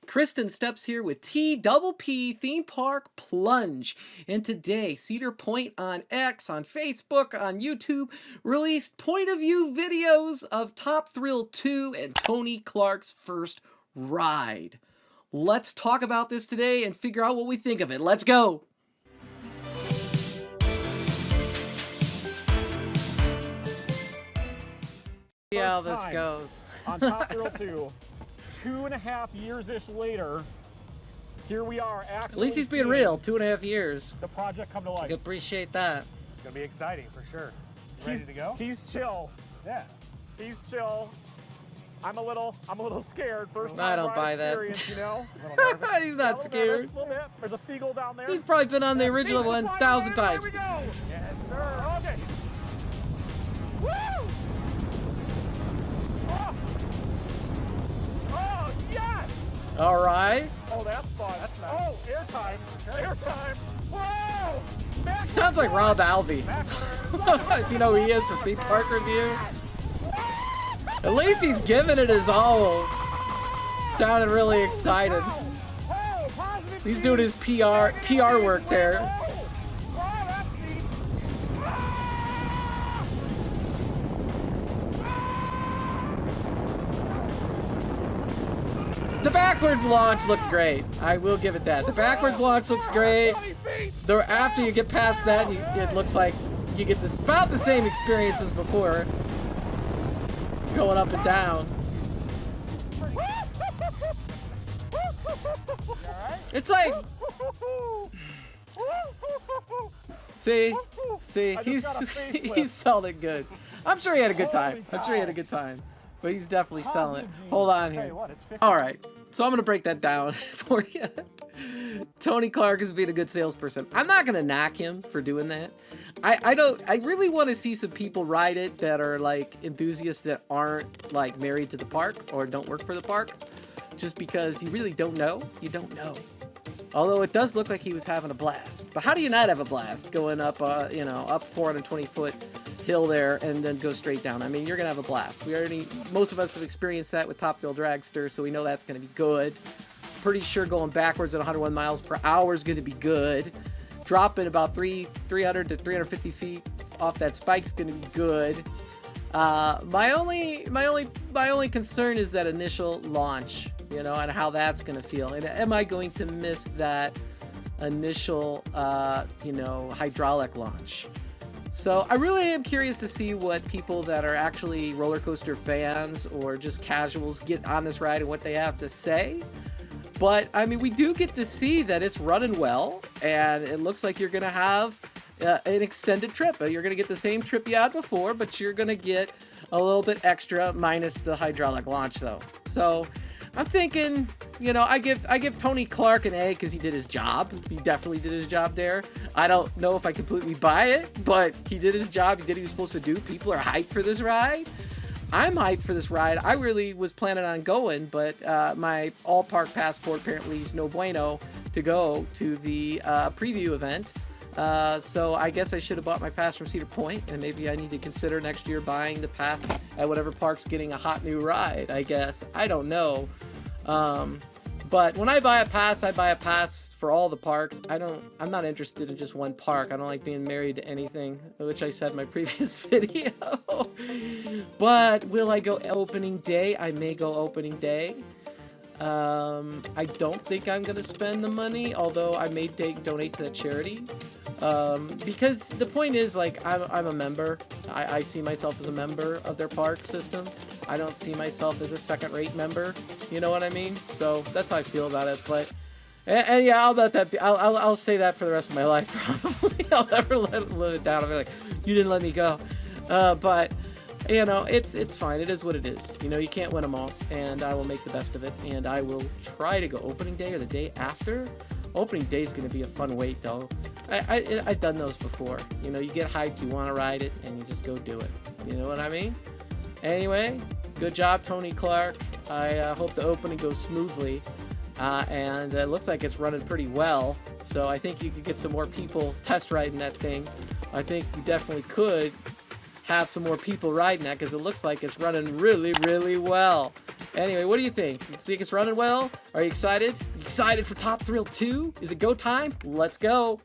Kristen Steps here with T-double-P Theme Park Plunge. And today, Cedar Point on X, on Facebook, on YouTube, released point of view videos of Top Thrill 2 and Tony Clark's first ride. Let's talk about this today and figure out what we think of it. Let's go! See how this goes. On Top Thrill 2, 2.5 years-ish later, here we are actually. At least he's being real. 2.5 years. The project come to life. I appreciate that. It's gonna be exciting for sure. Ready to go? He's chill. Yeah. He's chill. I'm a little scared. First I time don't ride buy that. experience, you know. He's not scared. Nervous, a little bit. There's a seagull down there. He's probably been on the original 1,000 times. Here we go. Yes, sir. Okay. Woo! Oh, yes! All right. Oh, that's fun. That's nice. Oh, airtime. Airtime. Whoa! Back Sounds like Rob Alvey. If you know who he is for Theme Park Review. At least he's giving it his all. Sounded really excited. He's doing his PR work there. The backwards launch looked great. I will give it that. The backwards launch looks great. After you get past that, it looks like you get this about the same experience as before. Going up and down. It's like, see, he's selling it good. I'm sure he had a good time. But he's definitely selling it. Hold on here. All right, so I'm gonna break that down for you. Tony Clark is being a good salesperson. I'm not gonna knock him for doing that. I really want to see some people ride it that are like enthusiasts that aren't like married to the park or don't work for the park, just because you really don't know. You don't know. Although it does look like he was having a blast. But how do you not have a blast going up, up 420-foot hill there and then go straight down? I mean, you're gonna have a blast. Most of us have experienced that with Top Thrill Dragster, so we know that's gonna be good. Pretty sure going backwards at 101 miles per hour is gonna be good. Dropping about 300 to 350 feet off that spike's gonna be good. My only concern is that initial launch, and how that's gonna feel. And am I going to miss that initial, hydraulic launch? So I really am curious to see what people that are actually roller coaster fans or just casuals get on this ride and what they have to say. But I mean, we do get to see that it's running well, and it looks like you're gonna have an extended trip. You're gonna get the same trip you had before, but you're gonna get a little bit extra minus the hydraulic launch, though. So I'm thinking, I give Tony Clark an A because he did his job. He definitely did his job there. I don't know if I completely buy it, but he did his job. He did what he was supposed to do. People are hyped for this ride. I'm hyped for this ride. I really was planning on going, but my all-park passport apparently is no bueno to go to the preview event. So I guess I should have bought my pass from Cedar Point, and maybe I need to consider next year buying the pass at whatever park's getting a hot new ride, I guess. I don't know. But when I buy a pass for all the parks. I'm not interested in just one park. I don't like being married to anything, which I said in my previous video. But will I go opening day? I may go opening day. I don't think I'm gonna spend the money, although I may donate to the charity. Because the point is, like, I'm a member. I see myself as a member of their park system. I don't see myself as a second-rate member. You know what I mean? So that's how I feel about it. But and yeah, I'll let that be. I'll say that for the rest of my life. Probably I'll never let it down. I'll be like, you didn't let me go. But it's fine. It is what it is. You can't win them all, and I will make the best of it. And I will try to go opening day or the day after. Opening day is going to be a fun wait, though. I've done those before. You get hyped, you want to ride it, and you just go do it. You know what I mean? Anyway, good job, Tony Clark. I hope the opening goes smoothly. And it looks like it's running pretty well. So I think you could get some more people test riding that thing. I think you definitely could have some more people riding that because it looks like it's running really, really well. Anyway, what do you think? You think it's running well? Are you excited? You excited for Top Thrill 2? Is it go time? Let's go.